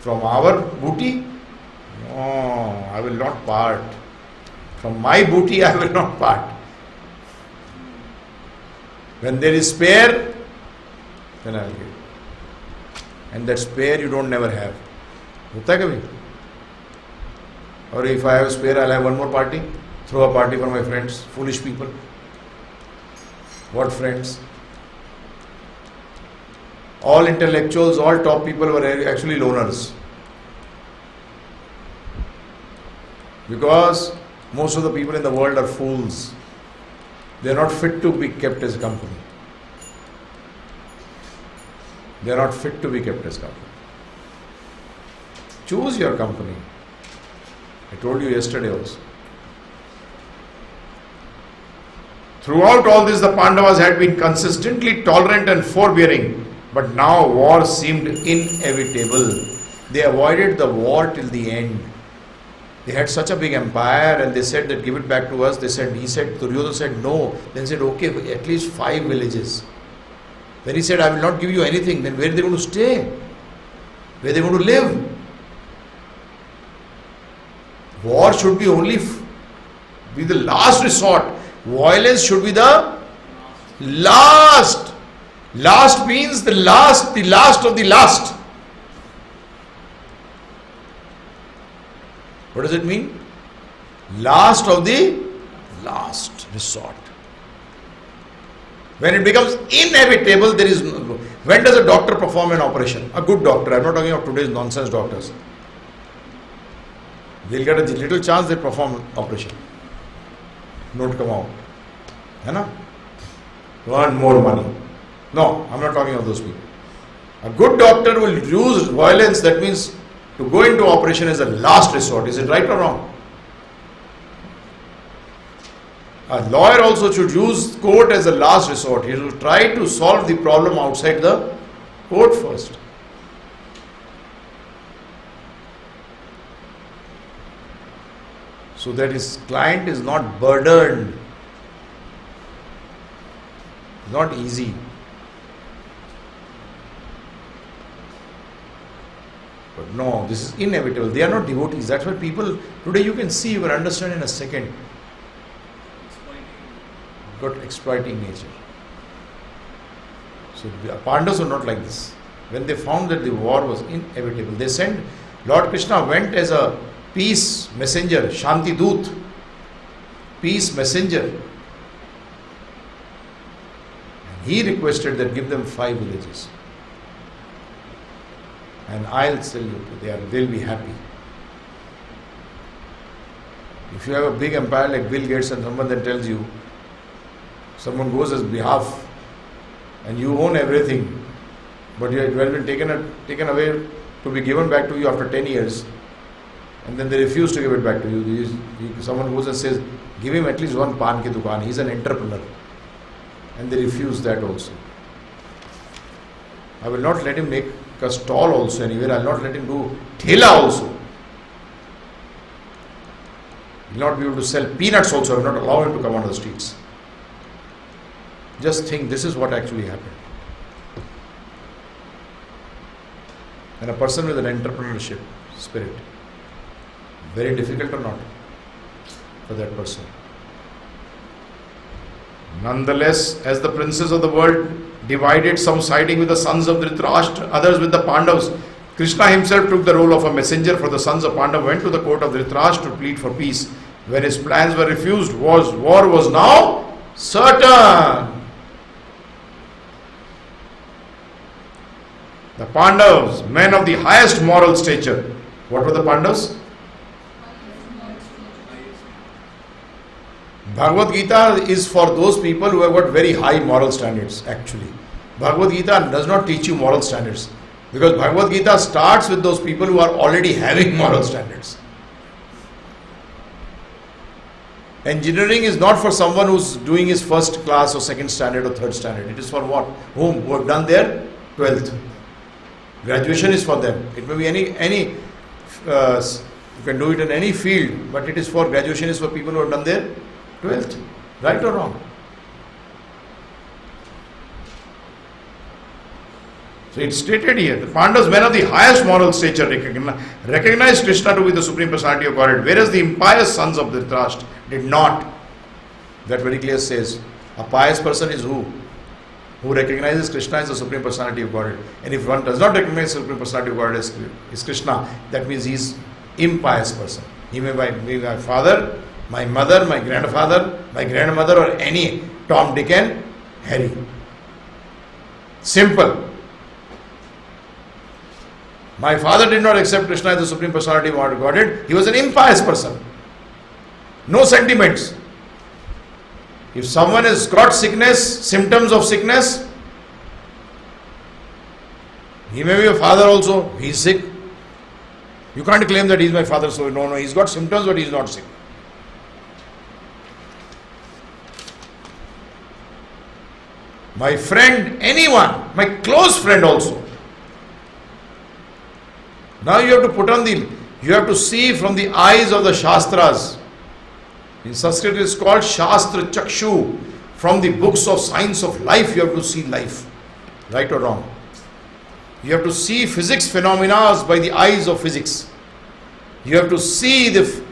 From our booty? No, I will not part. From my booty I will not part. When there is spare, then I will give. And that spare you don't never have. होता है कभी? Or if I have spare, I'll have one more party. Throw a party for my friends, foolish people. What friends? All intellectuals, all top people were actually loners. Because most of the people in the world are fools. They are not fit to be kept as company. They are not fit to be kept as company. Choose your company. I told you yesterday also. Throughout all this, the Pandavas had been consistently tolerant and forbearing, but now war seemed inevitable. They avoided the war till the end. They had such a big empire and they said that give it back to us. Duryodhana said no. Then said okay, at least 5 villages. Then he said I will not give you anything. Then where are they going to stay? Where are they going to live? War should be be the last resort. Violence should be the last. Last means the last of the last. What does it mean? Last of the last resort. When it becomes inevitable, there is no. When does a doctor perform an operation? A good doctor. I am not talking of today's nonsense doctors. They'll get a little chance, they perform operation. Note come out. है ना? Earn more money. No, I'm not talking of those people. A good doctor will use violence, that means to go into operation as a last resort. Is it right or wrong? A lawyer also should use court as a last resort. He will try to solve the problem outside the court first. So that his client is not burdened. Not easy. But no, this is inevitable. They are not devotees. That's why people, today you can see, you will understand in a second. Got exploiting nature. So the Pandavas were not like this. When they found that the war was inevitable, they sent, Lord Krishna went as a peace messenger, Shanti Doot, peace messenger. And he requested that give them 5 villages. And I'll tell you, they'll be happy. If you have a big empire like Bill Gates and someone then tells you, someone goes as behalf and you own everything, but you have been taken away to be given back to you after 10 years, and then they refuse to give it back to you. Someone goes and says, give him at least one pan ki dukaan, he's an entrepreneur. And they refuse that also. I will not let him make a stall also anywhere. I will not let him do thela also. He will not be able to sell peanuts also. I will not allow him to come on the streets. Just think, this is what actually happened. And a person with an entrepreneurship spirit, very difficult or not for that person. Nonetheless, as the princes of the world divided, some siding with the sons of Dhritarashtra, others with the Pandavas, Krishna himself took the role of a messenger for the sons of Pandava, went to the court of Dhritarashtra to plead for peace. When his plans were refused, war was now certain. The Pandavas, men of the highest moral stature. What were the Pandavas? Bhagavad Gita is for those people who have got very high moral standards, actually. Bhagavad Gita does not teach you moral standards, because Bhagavad Gita starts with those people who are already having moral standards. Engineering is not for someone who's doing his first class or second standard or third standard. It is for what? Whom? Who have done their 12th. Graduation is for them. It may be any you can do it in any field, but it is for graduation is for people who have done their 12th. Right or wrong? So it's stated here, the Pandavas, men of the highest moral stature, recognized Krishna to be the Supreme Personality of Godhead, whereas the impious sons of Dhritarashtra did not. That very clear says, a pious person is who? Who recognizes Krishna as the Supreme Personality of Godhead. And if one does not recognize the Supreme Personality of Godhead as Krishna, that means he is impious person. He may be my father, my mother, my grandfather, my grandmother, or any Tom, Dick and Harry. Simple. My father did not accept Krishna as the Supreme Personality of Godhead. He was an impious person. No sentiments. If someone has got sickness, symptoms of sickness, he may be a father also, he is sick. You can't claim that he is my father, so no, he's got symptoms but he is not sick. My friend, anyone, my close friend also. Now you have to you have to see from the eyes of the Shastras. In Sanskrit it is called Shastra Chakshu. From the books of science of life you have to see life. Right or wrong? You have to see physics phenomena by the eyes of physics. You have to see the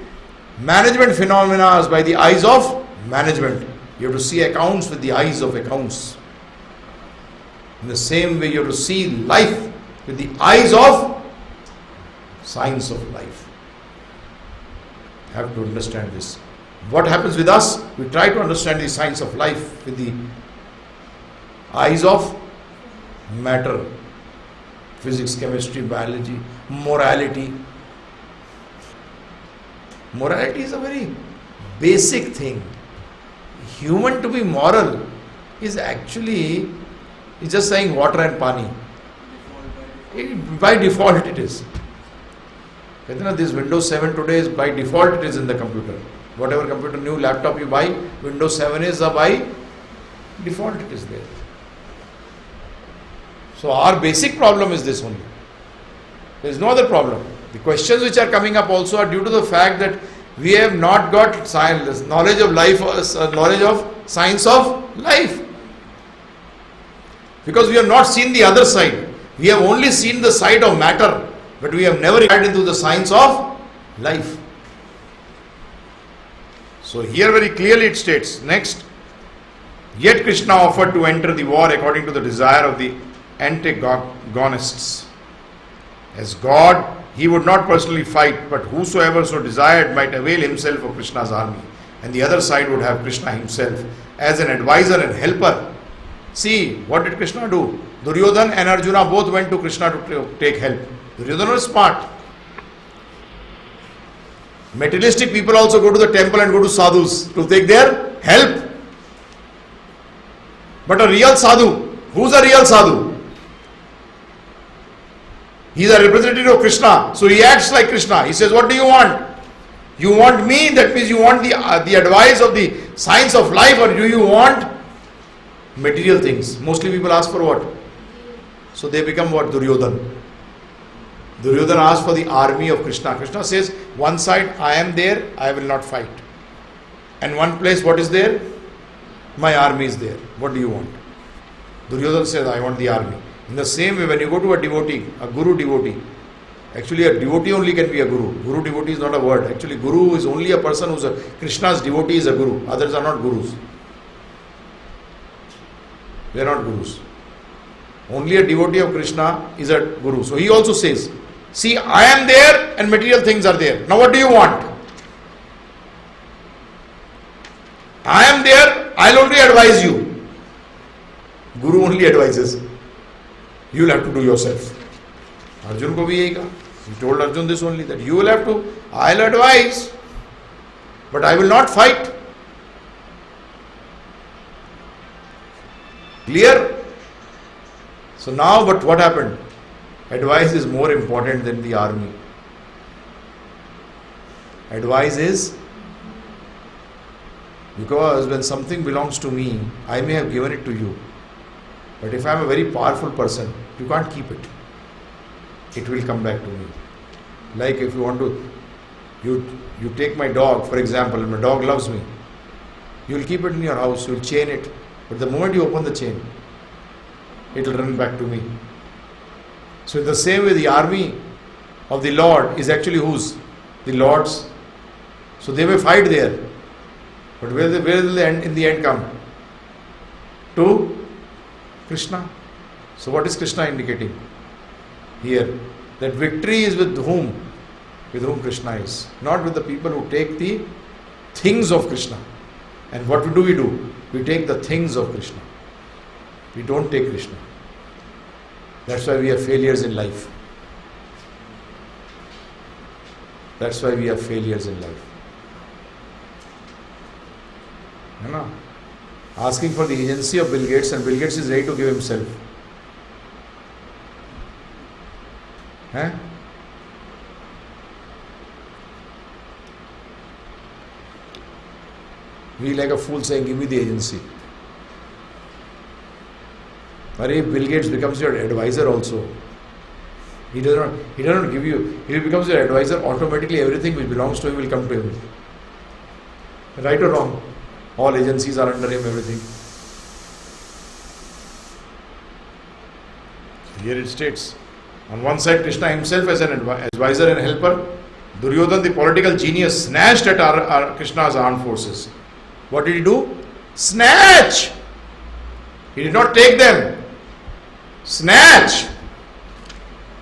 management phenomena by the eyes of management. You have to see accounts with the eyes of accounts. In the same way you have to see life with the eyes of science of life. You have to understand this. What happens with us? We try to understand the science of life with the eyes of matter. Physics, chemistry, biology, morality. Morality is a very basic thing. Human to be moral is actually just saying water and pani. By default it is. This Windows 7 today is by default it is in the computer. Whatever computer, new laptop you buy, Windows 7 is by default it is there. So our basic problem is this only. There is no other problem. The questions which are coming up also are due to the fact that we have not got science, knowledge of life, knowledge of science of life. Because we have not seen the other side. We have only seen the side of matter, but we have never read into the science of life. So here very clearly it states, next, yet Krishna offered to enter the war according to the desire of the antagonists. As God, he would not personally fight, but whosoever so desired might avail himself of Krishna's army. And the other side would have Krishna himself as an advisor and helper. See, what did Krishna do? Duryodhana and Arjuna both went to Krishna to take help. Duryodhana was smart. Materialistic people also go to the temple and go to sadhus to take their help. But a real sadhu, who's a real sadhu? He is a representative of Krishna, so he acts like Krishna. He says, what do you want? You want me? That means you want the advice of the science of life, or do you want material things? Mostly people ask for what? So they become what? Duryodhana. Duryodhana asks for the army of Krishna. Krishna says, one side, I am there, I will not fight. And one place, what is there? My army is there. What do you want? Duryodhana says, I want the army. In the same way, when you go to a devotee, a guru devotee, actually a devotee only can be a guru. Guru devotee is not a word. Actually, guru is only a person who's Krishna's devotee is a guru. Others are not gurus. They are not gurus. Only a devotee of Krishna is a guru. So he also says, see, I am there and material things are there. Now what do you want? I am there, I'll only advise you. Guru only advises. You will have to do yourself. Arjun ko bhi yahi kaha. He told Arjun this only, that you will have to, I'll advise, but I will not fight. Clear? So now, but what happened? Advice is more important than the army. Advice is, because when something belongs to me, I may have given it to you. But if I am a very powerful person, you can't keep it. It will come back to me. Like if you want to, you take my dog, for example, my dog loves me. You will keep it in your house, you will chain it. But the moment you open the chain, it will run back to me. So in the same way, the army of the Lord is actually whose? The Lord's. So they may fight there. But where will the end, in the end come? To Krishna. So what is Krishna indicating here? That victory is with whom? With whom Krishna is. Not with the people who take the things of Krishna. And what do? We take the things of Krishna. We don't take Krishna. That's why we are failures in life. That's why we are failures in life. You know? Asking for the agency of Bill Gates, and Bill Gates is ready to give himself. Huh? We like a fool saying, give me the agency. But if Bill Gates becomes your advisor also, he does not give you, he becomes your advisor, automatically everything which belongs to him will come to him. Right or wrong? All agencies are under him, everything. Here it states, on one side Krishna himself as an advisor and helper, Duryodhana the political genius snatched at our Krishna's armed forces. What did he do? Snatch! He did not take them. Snatch!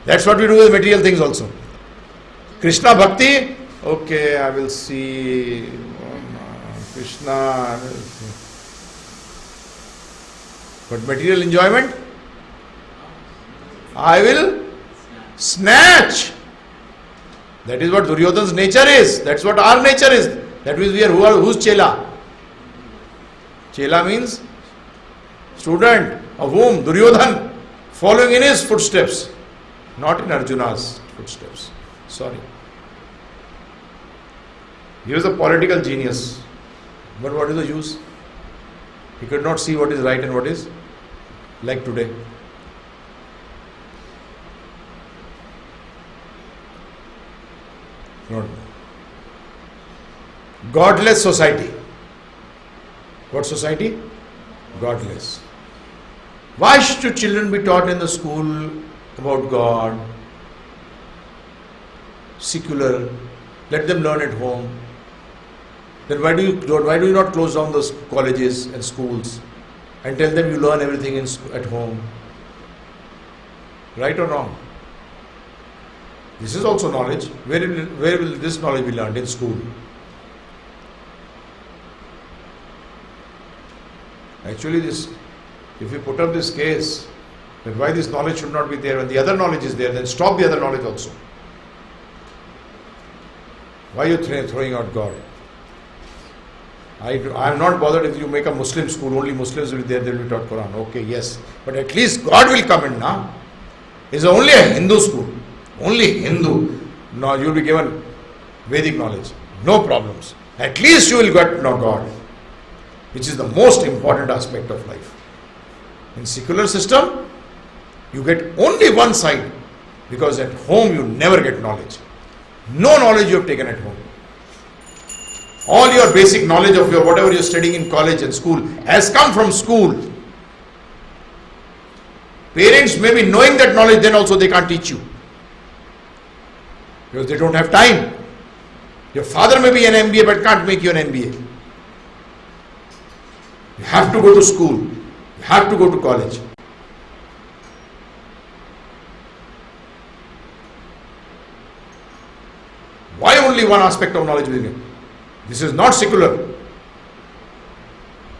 That's what we do with material things also. Krishna Bhakti, okay, I will see Krishna. But material enjoyment, I will snatch. That is what Duryodhana's nature is. That's what our nature is. That means we are who's Chela? Chela means student of whom? Duryodhana. Following in his footsteps, not in Arjuna's footsteps. Sorry. He was a political genius. But what is the use? He could not see what is right and what is like today. Not. Godless society. What society? Godless. Why should children be taught in the school about God? Secular. Let them learn at home. Then why do you not close down those colleges and schools and tell them you learn everything at home? Right or wrong? This is also knowledge. Where will this knowledge be learned? In school. Actually, if we put up this case, then why this knowledge should not be there when the other knowledge is there, then stop the other knowledge also. Why are you throwing out God? I am not bothered if you make a Muslim school, only Muslims will be there, they will be taught Quran. Okay, yes. But at least God will come in now. It's only a Hindu school. Only Hindu. Now you will be given Vedic knowledge. No problems. At least you will get to know God, which is the most important aspect of life. In secular system, you get only one side, because at home you never get knowledge. No knowledge you have taken at home. All your basic knowledge of whatever you are studying in college and school has come from school. Parents may be knowing that knowledge, then also they can't teach you, because they don't have time. Your father may be an MBA but can't make you an MBA. You have to go to school. You have to go to college. Why only one aspect of knowledge will get? This is not secular.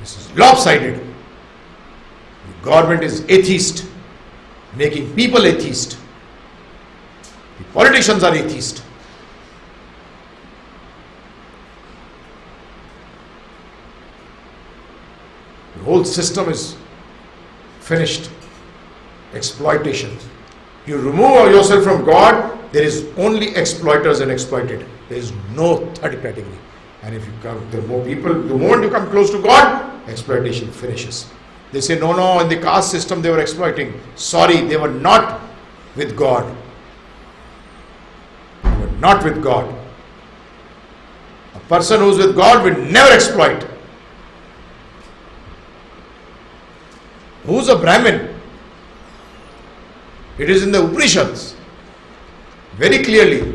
This is lopsided. The government is atheist, making people atheist. The politicians are atheist. The whole system is finished. Exploitation. You remove yourself from God, there is only exploiters and exploited. There is no third category. And if you come, the moment you come close to God, exploitation finishes. They say, no, in the caste system they were exploiting. Sorry, they were not with God. They were not with God. A person who is with God will never exploit. Who is a Brahmin? It is in the Upanishads very clearly.